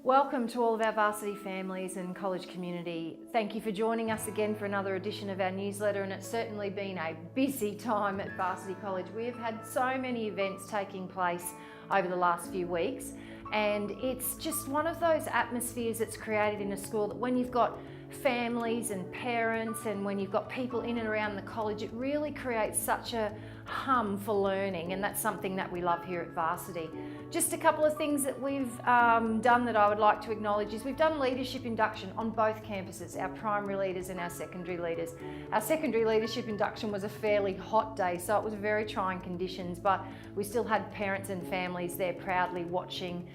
Welcome to all of our Varsity families and college community. Thank you for joining us again for another edition of our newsletter, and it's certainly been a busy time at Varsity College. We have had so many events taking place over the last few weeks, and it's just one of those atmospheres that's created in a school that when you've got families and parents and when you've got people in and around the college, it really creates such a hum for learning, and that's something that we love here at Varsity. Just a couple of things that we've done that I would like to acknowledge is we've done leadership induction on both campuses, our primary leaders and our secondary leaders. Our secondary leadership induction was a fairly hot day, so it was very trying conditions, but we still had parents and families there proudly watching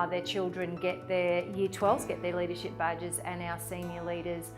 their children get their Year 12s, get their leadership badges, and our senior leaders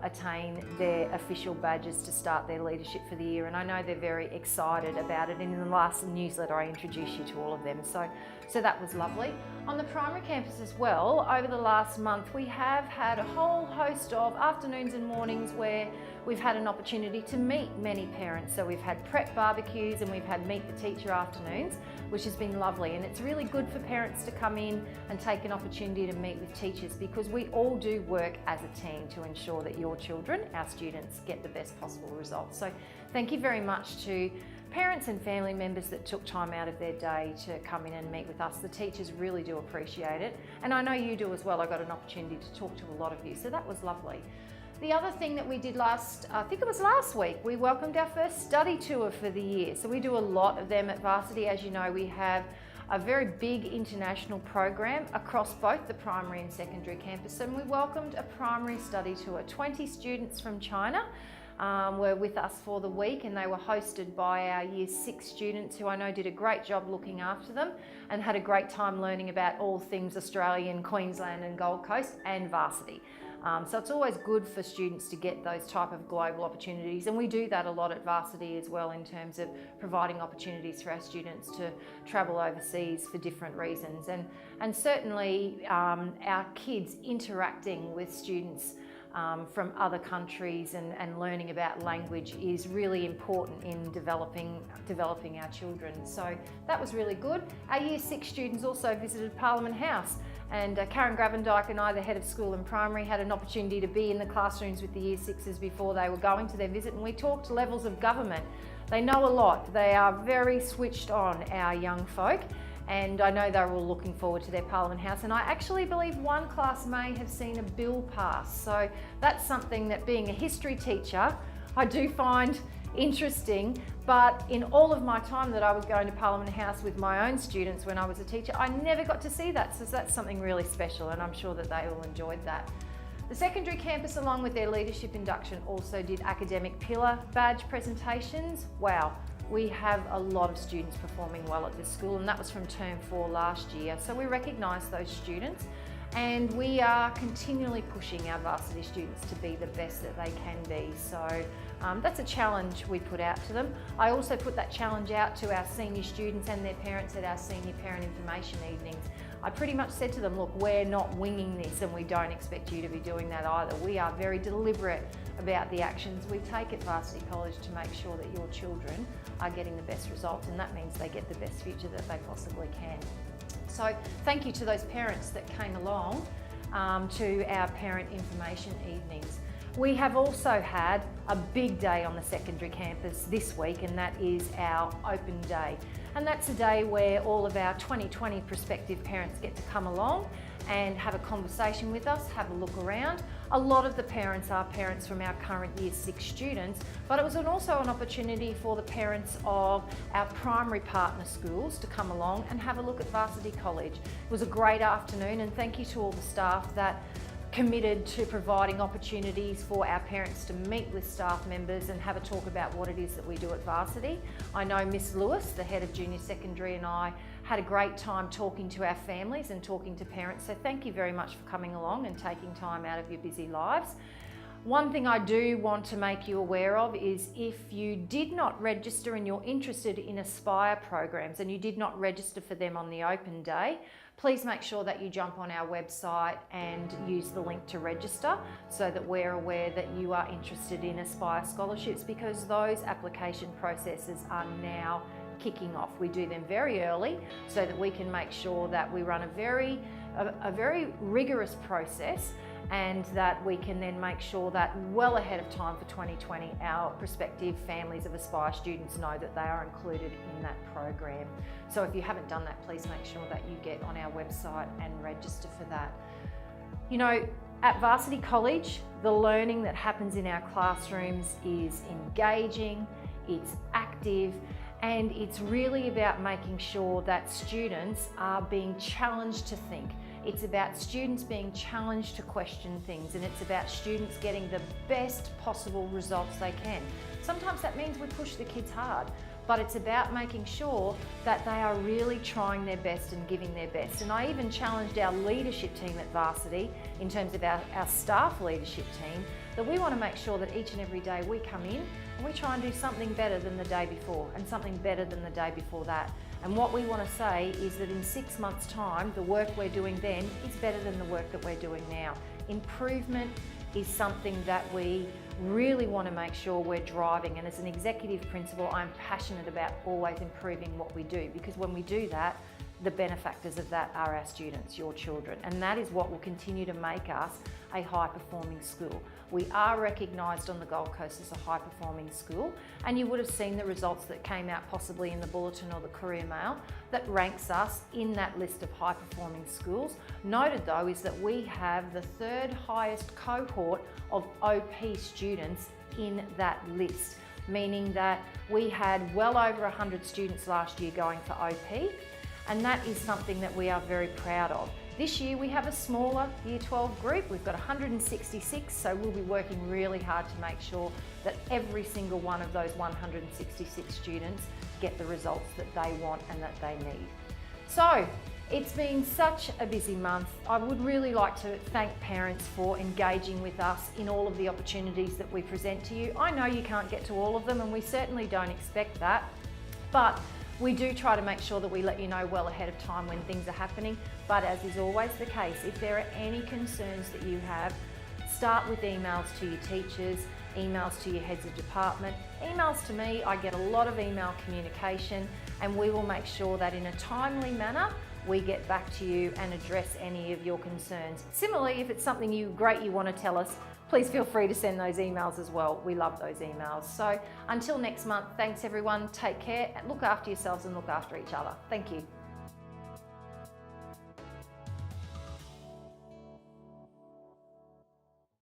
attain their official badges to start their leadership for the year. And I know they're very excited about it, and in the last newsletter I introduced you to all of them, so that was lovely. On the primary campus as well, over the last month we have had a whole host of afternoons and mornings where we've had an opportunity to meet many parents. So we've had prep barbecues and we've had meet the teacher afternoons, which has been lovely, and it's really good for parents to come in and take an opportunity to meet with teachers, because we all do work as a team to ensure that your children, our students, get the best possible results. So thank you very much to parents and family members that took time out of their day to come in and meet with us. The teachers really do appreciate it, and I know you do as well. I got an opportunity to talk to a lot of you, so that was lovely. The other thing that we did I think it was last week, we welcomed our first study tour for the year. So we do a lot of them at Varsity. As you know, we have a very big international program across both the primary and secondary campus, and we welcomed a primary study tour. 20 students from China were with us for the week, and they were hosted by our Year 6 students, who I know did a great job looking after them and had a great time learning about all things Australian, Queensland and Gold Coast and Varsity. So it's always good for students to get those type of global opportunities, and we do that a lot at Varsity as well, in terms of providing opportunities for our students to travel overseas for different reasons, and certainly our kids interacting with students from other countries and learning about language is really important in developing our children. So that was really good. Our Year 6 students also visited Parliament House, and Karen Gravendyke and I, the head of school and primary, had an opportunity to be in the classrooms with the Year 6s before they were going to their visit, and we talked levels of government. They know a lot. They are very switched on, our young folk, and I know they're all looking forward to their Parliament House, and I actually believe one class may have seen a bill pass. So that's something that, being a history teacher, I do find interesting. But in all of my time that I was going to Parliament House with my own students when I was a teacher, I never got to see that, so that's something really special, and I'm sure that they all enjoyed that. The secondary campus, along with their leadership induction, also did academic pillar badge presentations. Wow. We have a lot of students performing well at this school, and that was from term 4 last year. So we recognise those students, and we are continually pushing our Varsity students to be the best that they can be. So that's a challenge we put out to them. I also put that challenge out to our senior students and their parents at our senior parent information evenings. I pretty much said to them, look, we're not winging this, and we don't expect you to be doing that either. We are very deliberate about the actions we take at Varsity College to make sure that your children are getting the best results, and that means they get the best future that they possibly can. So thank you to those parents that came along to our parent information evenings. We have also had a big day on the secondary campus this week, and that is our open day. And that's a day where all of our 2020 prospective parents get to come along and have a conversation with us, have a look around. A lot of the parents are parents from our current Year 6 students, but it was also an opportunity for the parents of our primary partner schools to come along and have a look at Varsity College. It was a great afternoon, and thank you to all the staff that committed to providing opportunities for our parents to meet with staff members and have a talk about what it is that we do at Varsity. I know Miss Lewis, the head of junior secondary, and I had a great time talking to our families and talking to parents, so thank you very much for coming along and taking time out of your busy lives. One thing I do want to make you aware of is, if you did not register and you're interested in Aspire programs and you did not register for them on the open day, please make sure that you jump on our website and use the link to register, so that we're aware that you are interested in Aspire scholarships, because those application processes are now kicking off. We do them very early so that we can make sure that we run a very a very rigorous process, and that we can then make sure that well ahead of time for 2020, our prospective families of Aspire students know that they are included in that program. So if you haven't done that, please make sure that you get on our website and register for that. You know, at Varsity College, the learning that happens in our classrooms is engaging, it's active, and it's really about making sure that students are being challenged to think. It's about students being challenged to question things, and it's about students getting the best possible results they can. Sometimes that means we push the kids hard, but it's about making sure that they are really trying their best and giving their best. And I even challenged our leadership team at Varsity, in terms of our staff leadership team, that we want to make sure that each and every day we come in and we try and do something better than the day before, and something better than the day before that. And what we want to say is that in 6 months' time, the work we're doing then is better than the work that we're doing now. Improvement is something that we really want to make sure we're driving. And as an executive principal, I'm passionate about always improving what we do, because when we do that, the benefactors of that are our students, your children. And that is what will continue to make us a high-performing school. We are recognised on the Gold Coast as a high-performing school, and you would have seen the results that came out possibly in the Bulletin or the Courier Mail that ranks us in that list of high-performing schools. Noted though is that we have the 3rd highest cohort of OP students in that list, meaning that we had well over 100 students last year going for OP, and that is something that we are very proud of. This year we have a smaller Year 12 group. We've got 166, so we'll be working really hard to make sure that every single one of those 166 students get the results that they want and that they need. So, it's been such a busy month. I would really like to thank parents for engaging with us in all of the opportunities that we present to you. I know you can't get to all of them, and we certainly don't expect that, but we do try to make sure that we let you know well ahead of time when things are happening. But as is always the case, if there are any concerns that you have, start with emails to your teachers, emails to your heads of department, emails to me. I get a lot of email communication, and we will make sure that in a timely manner we get back to you and address any of your concerns. Similarly, if it's something you want to tell us, please feel free to send those emails as well. We love those emails. So until next month, thanks everyone, take care, and look after yourselves and look after each other. Thank you.